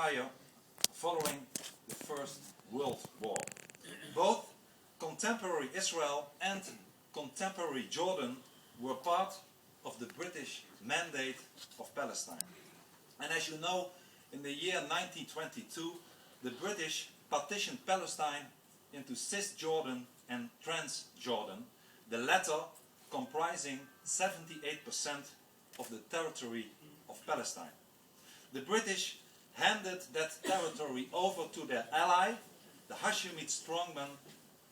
Empire following the First World War. Both contemporary Israel and contemporary Jordan were part of the British Mandate of Palestine. And as you know, in the year 1922, the British partitioned Palestine into Cisjordan and Transjordan, the latter comprising 78% of the territory of Palestine. The British handed that territory over to their ally, the Hashemite strongman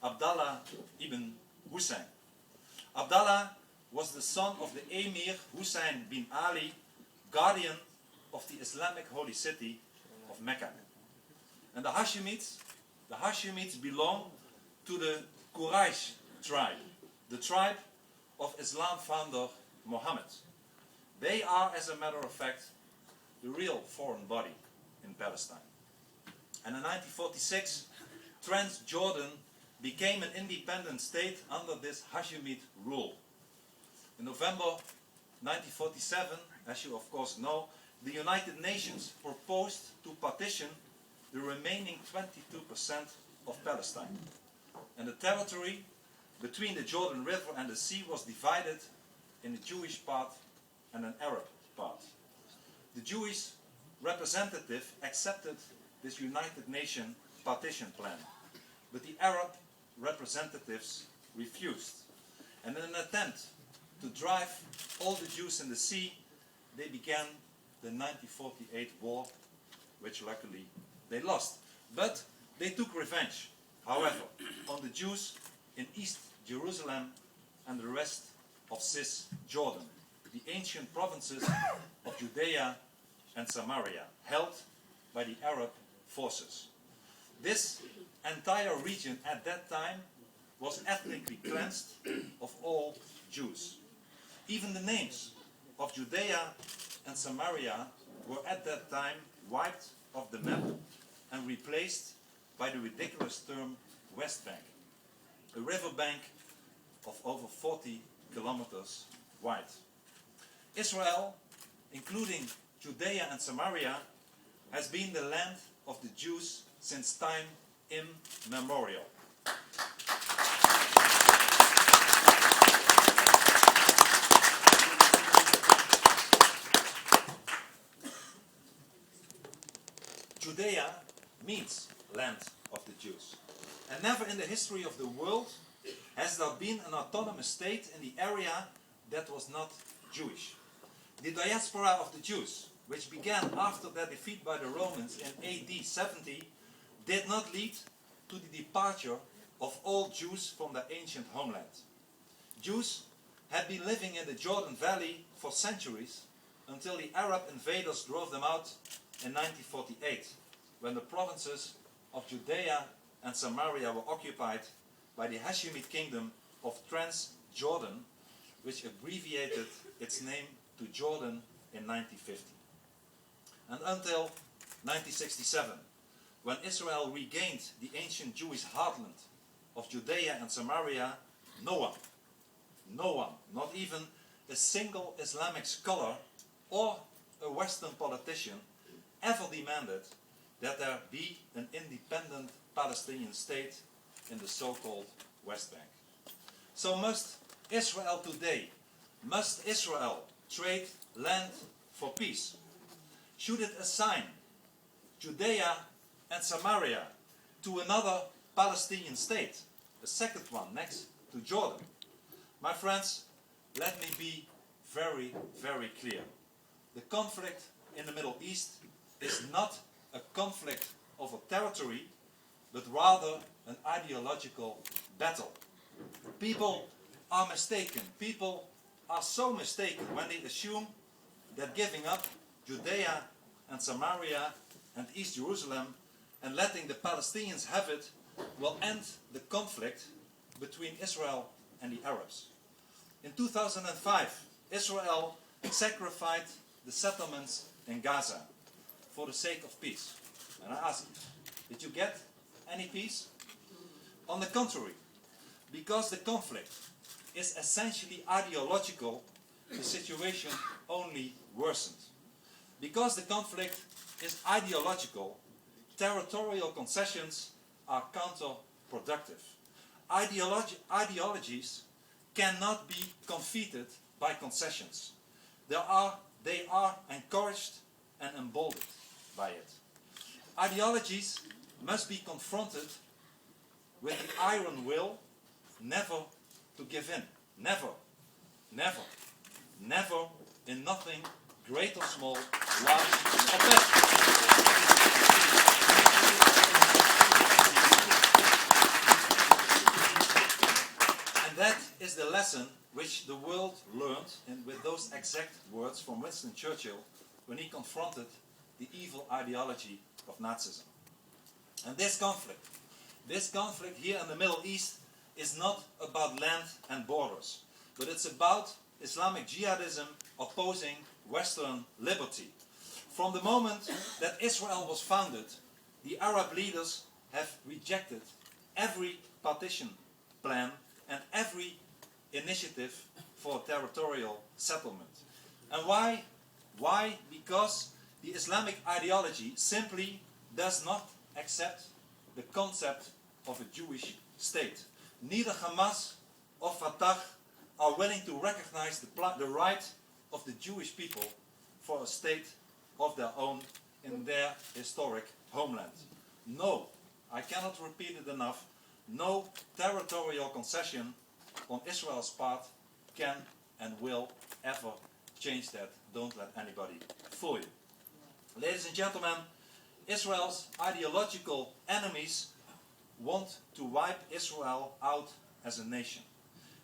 Abdallah ibn Hussein. Abdallah was the son of the Emir Hussein bin Ali, guardian of the Islamic holy city of Mecca. And the Hashemites belong to the Quraysh tribe, the tribe of Islam founder Muhammad. They are, as a matter of fact, the real foreign body in Palestine. And in 1946, Transjordan became an independent state under this Hashemite rule. In November 1947, as you of course know, the United Nations proposed to partition the remaining 22% of Palestine. And the territory between the Jordan River and the sea was divided in a Jewish part and an Arab part. The Jewish representative accepted this United Nations partition plan, but the Arab representatives refused. And in an attempt to drive all the Jews in the sea, they began the 1948 war, which luckily they lost. But they took revenge, however, on the Jews in East Jerusalem and the rest of Cisjordan, the ancient provinces of Judea and Samaria, held by the Arab forces. This entire region at that time was ethnically cleansed of all Jews. Even the names of Judea and Samaria were at that time wiped off the map and replaced by the ridiculous term West Bank, a river bank of over 40 kilometers wide. Israel, including Judea and Samaria, has been the land of the Jews since time immemorial. Judea means land of the Jews. And never in the history of the world has there been an autonomous state in the area that was not Jewish. The diaspora of the Jews, which began after their defeat by the Romans in AD 70, did not lead to the departure of all Jews from their ancient homeland. Jews had been living in the Jordan Valley for centuries until the Arab invaders drove them out in 1948, when the provinces of Judea and Samaria were occupied by the Hashemite kingdom of Transjordan, which abbreviated its name to Jordan in 1950. And until 1967, when Israel regained the ancient Jewish heartland of Judea and Samaria, no one, not even a single Islamic scholar or a Western politician, ever demanded that there be an independent Palestinian state in the so-called West Bank. So must Israel today, must Israel trade land for peace? Should it assign Judea and Samaria to another Palestinian state, a second one next to Jordan? My friends, let me be very, very clear. The conflict in the Middle East is not a conflict over territory, but rather an ideological battle. People are mistaken. People are so mistaken when they assume that giving up Judea and Samaria and East Jerusalem and letting the Palestinians have it will end the conflict between Israel and the Arabs. In 2005, Israel sacrificed the settlements in Gaza for the sake of peace. And I ask you, did you get any peace? On the contrary, because the conflict is essentially ideological, the situation only worsened. Because the conflict is ideological, territorial concessions are counterproductive. Ideologies cannot be defeated by concessions. They are encouraged and emboldened by it. Ideologies must be confronted with the iron will never to give in. Never, never, never in nothing, great or small, large or best. And that is the lesson which the world learned with those exact words from Winston Churchill when he confronted the evil ideology of Nazism. And this conflict here in the Middle East is not about land and borders, but it's about Islamic jihadism opposing Western liberty. From the moment that Israel was founded, the Arab leaders have rejected every partition plan and every initiative for territorial settlement. And why? Why? Because the Islamic ideology simply does not accept the concept of a Jewish state. Neither Hamas or Fatah are willing to recognize the right of the Jewish people for a state of their own in their historic homeland. No, I cannot repeat it enough, no territorial concession on Israel's part can and will ever change that. Don't let anybody fool you. Ladies and gentlemen, Israel's ideological enemies want to wipe Israel out as a nation.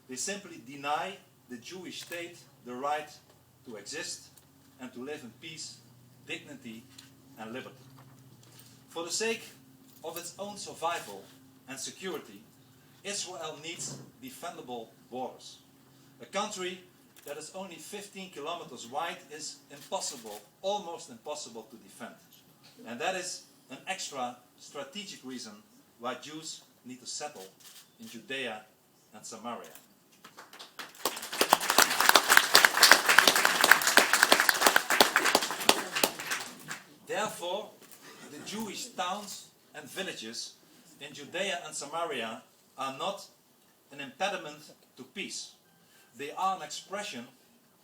They simply deny the Jewish state the right to exist and to live in peace, dignity and liberty. For the sake of its own survival and security, Israel needs defendable borders. A country that is only 15 kilometers wide is impossible, almost impossible to defend. And that is an extra strategic reason why Jews need to settle in Judea and Samaria. Therefore, the Jewish towns and villages in Judea and Samaria are not an impediment to peace. They are an expression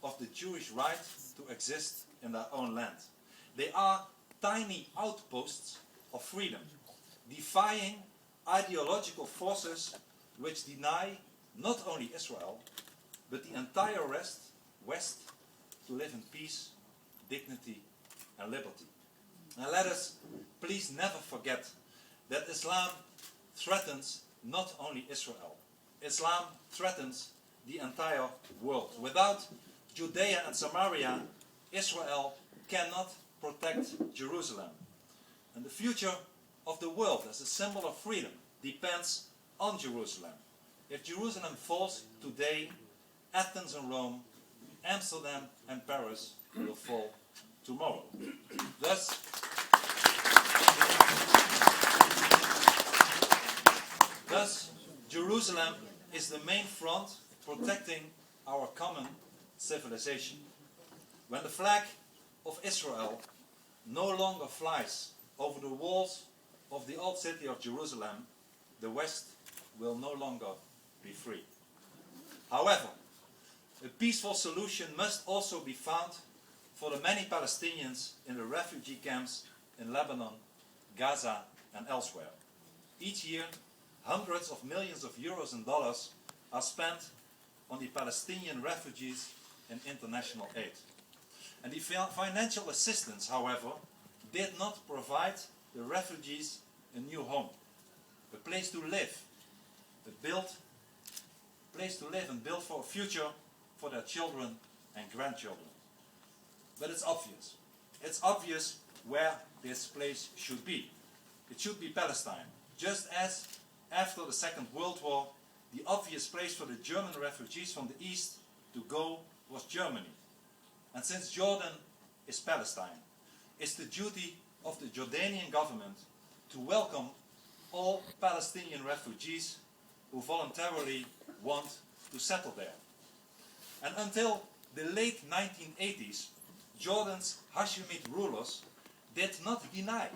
of the Jewish right to exist in their own land. They are tiny outposts of freedom, defying ideological forces which deny not only Israel, but the entire West to live in peace, dignity and liberty. And let us please never forget that Islam threatens not only Israel. Islam threatens the entire world. Without Judea and Samaria, Israel cannot protect Jerusalem. And the future of the world as a symbol of freedom depends on Jerusalem. If Jerusalem falls today, Athens and Rome, Amsterdam and Paris will fall tomorrow. Thus, Jerusalem is the main front protecting our common civilization. When the flag of Israel no longer flies over the walls of the old city of Jerusalem, the West will no longer be free. However, a peaceful solution must also be found for the many Palestinians in the refugee camps in Lebanon, Gaza and elsewhere. Each year, hundreds of millions of euros and dollars are spent on the Palestinian refugees in international aid. And the financial assistance, however, did not provide the refugees a new home, a place to live, and build for a future for their children and grandchildren. But it's obvious. It's obvious where this place should be. It should be Palestine. Just as after the Second World War, the obvious place for the German refugees from the east to go was Germany. And since Jordan is Palestine, it's the duty of the Jordanian government to welcome all Palestinian refugees who voluntarily want to settle there. And until the late 1980s, Jordan's Hashemite rulers did not deny